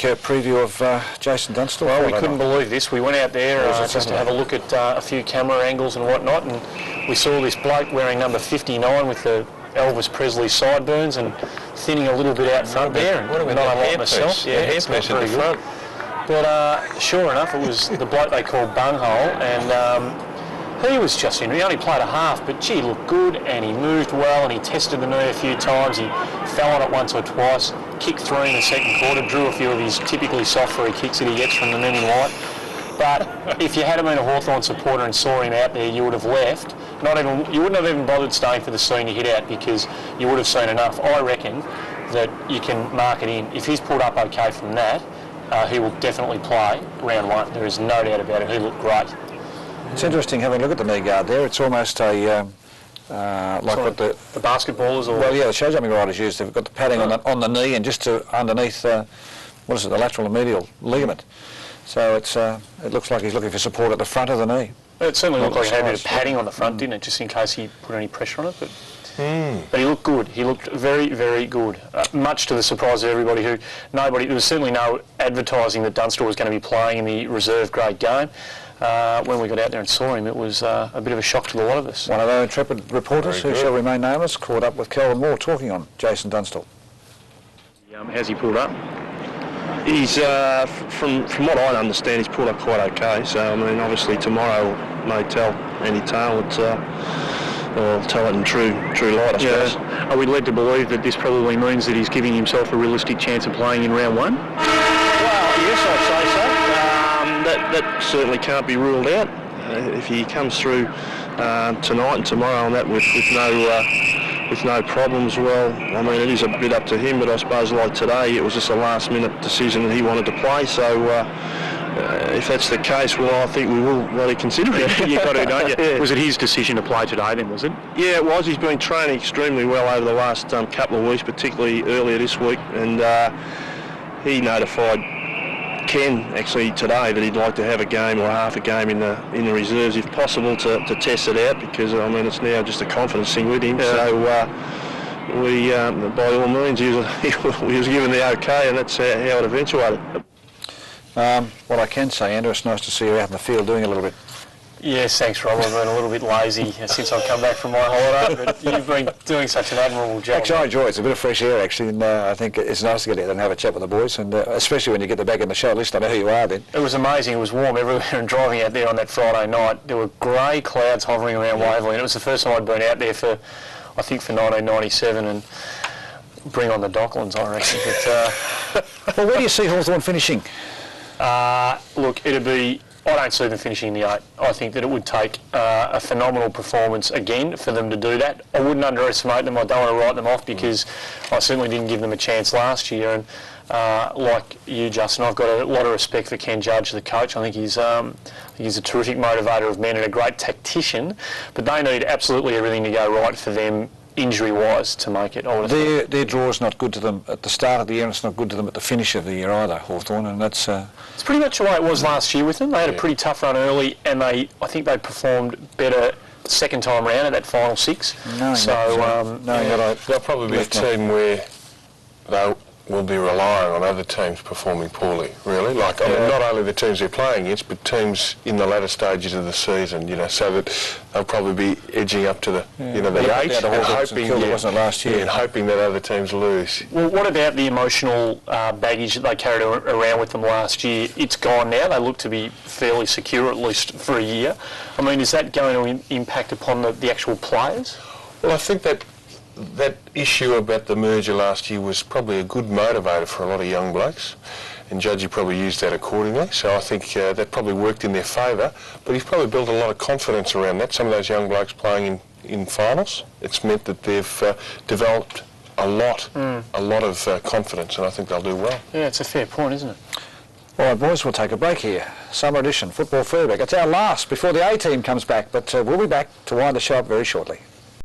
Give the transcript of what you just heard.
preview of Jason Dunstall? Well, we couldn't believe this. We went out there just to have a look at a few camera angles and whatnot, and we saw this bloke wearing number 59 with the Elvis Presley sideburns and thinning a little bit out front there. What about not that unlike myself. Yeah, hairpiece at the front. But sure enough, it was the bloke they called Bunghole, and he was just in. He only played a half, but gee, looked good, and he moved well, and he tested the knee a few times. He fell on it once or twice, kicked 3 in the second quarter, drew a few of his typically soft free kicks that he gets from the men in white. But if you had been a Hawthorn supporter and saw him out there, you would have left. You wouldn't have even bothered staying for the senior hit out because you would have seen enough. I reckon that you can mark it in. If he's pulled up okay from that, he will definitely play round 1. There is no doubt about it. He looked great. It's interesting having a look at the knee guard there. It's almost a like what the basketballers or well, yeah, the show jumping riders use. They've got the padding on the knee and just to underneath what is it, the lateral and medial ligament. So it looks like he's looking for support at the front of the knee. It certainly looked like he had a bit of padding on the front, didn't it? Just in case he put any pressure on it. But he looked good. He looked very, very good. Much to the surprise of everybody there was certainly no advertising that Dunstall was going to be playing in the reserve grade game. When we got out there and saw him, it was a bit of a shock to a lot of us. One of our intrepid reporters, who shall remain nameless, caught up with Kelvin Moore talking on Jason Dunstall. How's he pulled up? He's, from what I understand, he's pulled up quite okay. So, I mean, obviously tomorrow may tell any tale, or tell it in true light, I suppose. Are we led to believe that this probably means that he's giving himself a realistic chance of playing in round 1? Well, yes, I'd say so. That certainly can't be ruled out. If he comes through tonight and tomorrow and that with no problems, well, I mean, it is a bit up to him, but I suppose like today, it was just a last-minute decision that he wanted to play, so if that's the case, well, I think we will really consider it. You've got to, don't you? Yeah. Was it his decision to play today then, was it? Yeah, it was. He's been training extremely well over the last couple of weeks, particularly earlier this week, and he notified Ken actually today that he'd like to have a game or half a game in the reserves if possible to test it out, because I mean it's now just a confidence thing with him. Yeah. So we by all means he was given the okay, and that's how it eventuated. What I can say, Andrew, it's nice to see you out in the field doing a little bit. Yes, thanks, Rob. I've been a little bit lazy since I've come back from my holiday, but you've been doing such an admirable job. Actually, I enjoy it. It's a bit of fresh air, actually, and I think it's nice to get out and have a chat with the boys, and especially when you get back in the show, at least I know who you are then. It was amazing. It was warm everywhere, and driving out there on that Friday night, there were grey clouds hovering around Waverley, and it was the first time I'd been out there for 1997, and bring on the Docklands, I reckon. But, well, where do you see Hawthorn finishing? Look, it'd be... I don't see them finishing in the 8. I think that it would take a phenomenal performance again for them to do that. I wouldn't underestimate them. I don't want to write them off because I certainly didn't give them a chance last year. And like you, Justin, I've got a lot of respect for Ken Judge, the coach. I think he's a terrific motivator of men and a great tactician. But they need absolutely everything to go right for them injury-wise to make it. Their draw's not good to them at the start of the year, and it's not good to them at the finish of the year either, Hawthorn, and that's... It's pretty much the way it was last year with them. They had a pretty tough run early, and I think they performed better second time round at that final 6. They'll probably be a team where they will be relying on other teams performing poorly, really. Like, I mean, not only the teams they're playing against, but teams in the latter stages of the season, so that they'll probably be edging up to the 8 and hoping, wasn't it, last year? And hoping that other teams lose. Well, what about the emotional baggage that they carried around with them last year? It's gone now. They look to be fairly secure, at least for a year. I mean, is that going to impact upon the actual players? Well, I think that issue about the merger last year was probably a good motivator for a lot of young blokes, and Judgy probably used that accordingly, so I think that probably worked in their favour, but he's probably built a lot of confidence around that. Some of those young blokes playing in finals, it's meant that they've developed a lot of confidence, and I think they'll do well. Yeah, it's a fair point, isn't it? All right, boys, we'll take a break here. Summer edition, Football Furbeck. It's our last before the A-team comes back, but we'll be back to wind the show up very shortly.